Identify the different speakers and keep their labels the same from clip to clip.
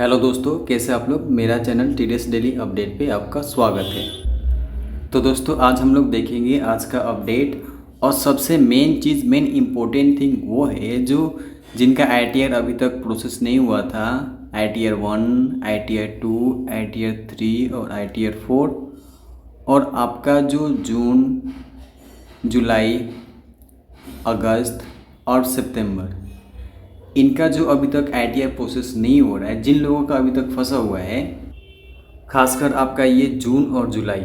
Speaker 1: Hello दोस्तों, कैसे आप लोग। मेरा चैनल टीडीएस डेली अपडेट पे आपका स्वागत है। तो दोस्तों, आज हम लोग देखेंगे आज का अपडेट। और सबसे मेन इम्पोर्टेंट थिंग वो है जो जिनका आईटीआर अभी तक प्रोसेस नहीं हुआ था। आईटीआर 1, आईटीआर 2, आईटीआर 3 और आईटीआर 4। और आपका जो जून, जुलाई, अगस्त और सितंबर, इनका जो अभी तक आईटीआर प्रोसेस नहीं हो रहा है, जिन लोगों का अभी तक फंसा हुआ है, खासकर आपका ये जून और जुलाई,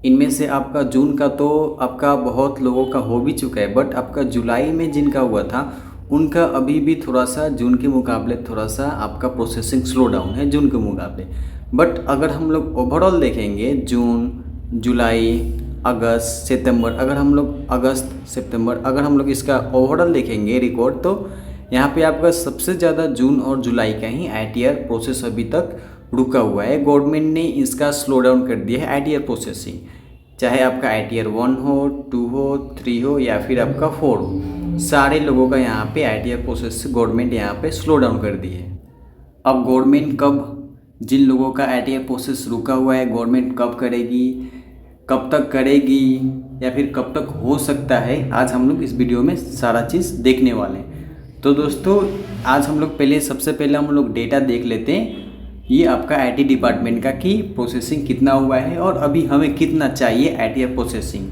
Speaker 1: इनमें से आपका जून का तो आपका बहुत लोगों का हो भी चुका है, बट आपका जुलाई में जिनका हुआ था उनका अभी भी थोड़ा सा जून के मुकाबले थोड़ा सा आपका प्रोसेसिंग स्लो डाउन है जून के मुकाबले। बट अगर हम लोग ओवरऑल देखेंगे जून, जुलाई, अगस्त, सितंबर, अगर हम लोग अगस्त, सितंबर अगर हम लोग इसका ओवरऑल देखेंगे रिकॉर्ड, तो यहाँ पे आपका सबसे ज़्यादा जून और जुलाई का ही आईटीआर प्रोसेस अभी तक रुका हुआ है। गवर्नमेंट ने इसका स्लो डाउन कर दिया है आईटीआर प्रोसेसिंग, चाहे आपका आईटीआर 1 हो, 2 हो, 3 हो या फिर आपका 4 हो, सारे लोगों का यहाँ पे आईटीआर प्रोसेस गवर्नमेंट यहाँ पे स्लो डाउन कर दी है। अब गवर्नमेंट कब जिन लोगों का आईटीआर प्रोसेस रुका हुआ है, गवर्नमेंट कब करेगी, कब तक करेगी या फिर कब तक हो सकता है, आज हम लोग इस वीडियो में सारा चीज़ देखने वाले हैं। तो दोस्तों, आज हम लोग सबसे पहले हम लोग डेटा देख लेते हैं ये आपका आईटी डिपार्टमेंट का कि प्रोसेसिंग कितना हुआ है और अभी हमें कितना चाहिए आईटीआर प्रोसेसिंग।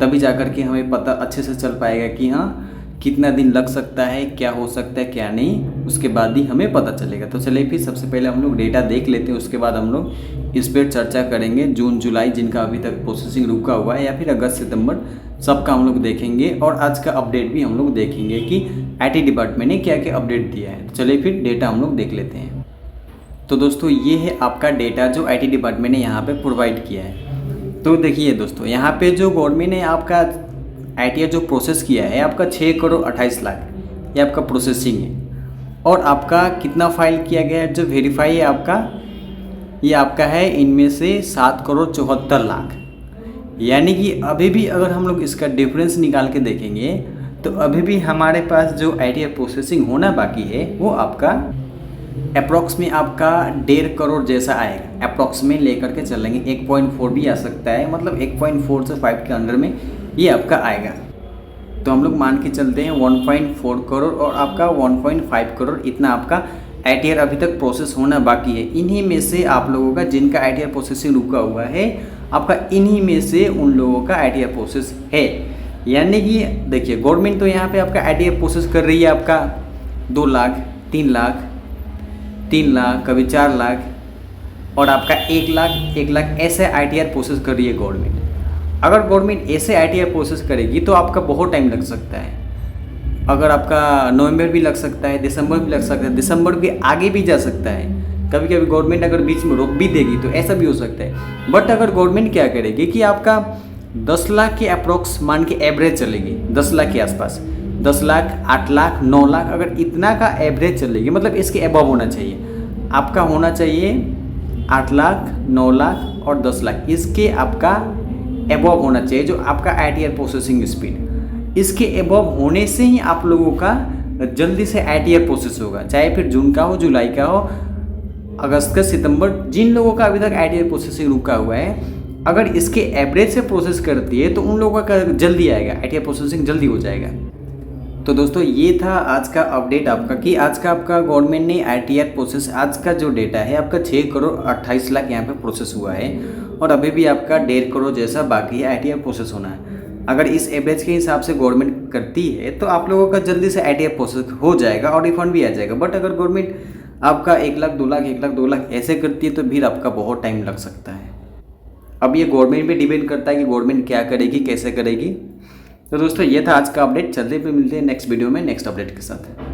Speaker 1: तभी जाकर के हमें पता अच्छे से चल पाएगा कि हाँ कितना दिन लग सकता है, क्या हो सकता है, क्या नहीं, उसके बाद ही हमें पता चलेगा। तो चलिए फिर सबसे पहले हम लोग डेटा देख लेते हैं, उसके बाद हम लोग इस पर चर्चा करेंगे। जून, जुलाई जिनका अभी तक प्रोसेसिंग रुका हुआ है या फिर अगस्त, सितंबर, सबका हम लोग देखेंगे। और आज का अपडेट भी हम लोग देखेंगे कि आईटी डिपार्टमेंट ने क्या क्या अपडेट दिया है। तो चलिए फिर डेटा हम लोग देख लेते हैं। तो दोस्तों, ये है आपका डेटा जो आईटी डिपार्टमेंट ने यहाँ पे प्रोवाइड किया है। तो देखिए दोस्तों, यहाँ पे जो गवर्नमेंट ने आपका आईटीआर जो प्रोसेस किया है आपका 6 करोड़ 28 लाख, ये आपका प्रोसेसिंग है। और आपका कितना फाइल किया गया है जो वेरीफाई है आपका, ये आपका है इनमें से 7 करोड़ 74 लाख। यानी कि अभी भी अगर हम लोग इसका डिफरेंस निकाल के देखेंगे तो अभी भी हमारे पास जो आईटीआर प्रोसेसिंग होना बाकी है वो आपका अप्रॉक्स में आपका 1.5 करोड़ जैसा आएगा। अप्रॉक्स में लेकर के चलेंगे 1.4 भी आ सकता है, मतलब 1.4 से 5 के अंदर में ये आपका आएगा। तो हम लोग मान के चलते हैं 1.4 करोड़ और आपका 1.5 करोड़, इतना आपका आईटीआर अभी तक प्रोसेस होना बाकी है। इन्हीं में से आप लोगों का जिनका आईटीआर प्रोसेसिंग रुका हुआ है, आपका इन्हीं में से उन लोगों का आईटीआर प्रोसेस है। यानी कि देखिए, गवर्नमेंट तो यहाँ पे आपका आईटीआर प्रोसेस कर रही है आपका 2 लाख, 3 लाख, 3 लाख, कभी 4 लाख और आपका 1 लाख ऐसे आईटीआर प्रोसेस कर रही है गवर्नमेंट। अगर गवर्नमेंट ऐसे आईटीआर प्रोसेस करेगी तो आपका बहुत टाइम लग सकता है। अगर आपका नवंबर भी लग सकता है, दिसंबर भी लग सकता है, दिसंबर भी आगे भी जा सकता है। कभी कभी गवर्नमेंट अगर बीच में रोक भी देगी तो ऐसा भी हो सकता है। बट अगर गवर्नमेंट क्या करेगी कि आपका 10 लाख के अप्रोक्स मान के एवरेज चलेगी, 10 लाख के आसपास, 10 लाख, 8 लाख, 9 लाख, अगर इतना का एवरेज चलेगी, मतलब इसके अबव होना चाहिए। आपका होना चाहिए 8 लाख, 9 लाख और 10 लाख, इसके आपका अबव होना चाहिए जो आपका आईटीआर प्रोसेसिंग स्पीड। इसके अबव होने से ही आप लोगों का जल्दी से आईटीआर प्रोसेस होगा, चाहे फिर जून का हो, जुलाई का हो, अगस्त का, सितंबर। जिन लोगों का अभी तक आईटीआर प्रोसेसिंग रुका हुआ है, अगर इसके एवरेज से प्रोसेस करती है तो उन लोगों का जल्दी आएगा, आईटीआर प्रोसेसिंग जल्दी हो जाएगा। तो दोस्तों, ये था आज का अपडेट आपका कि आज का आपका गवर्नमेंट ने आईटीआर प्रोसेस, आज का जो डेटा है आपका 6 करोड़ 28 लाख यहाँ पे प्रोसेस हुआ है और अभी भी आपका 1.5 करोड़ जैसा बाकी है आईटीआर प्रोसेस होना है। अगर इस एवरेज के हिसाब से गवर्नमेंट करती है तो आप लोगों का जल्दी से आईटीआर प्रोसेस हो जाएगा और रिफंड भी आ जाएगा। बट अगर गवर्नमेंट आपका 1 लाख, 2 लाख, 1 लाख, 2 लाख ऐसे करती है तो फिर आपका बहुत टाइम लग सकता है। अब ये गवर्नमेंट पे डिपेंड करता है कि गवर्नमेंट क्या करेगी, कैसे करेगी। तो दोस्तों, ये था आज का अपडेट। जल्दी पे मिलते हैं नेक्स्ट वीडियो में नेक्स्ट अपडेट के साथ।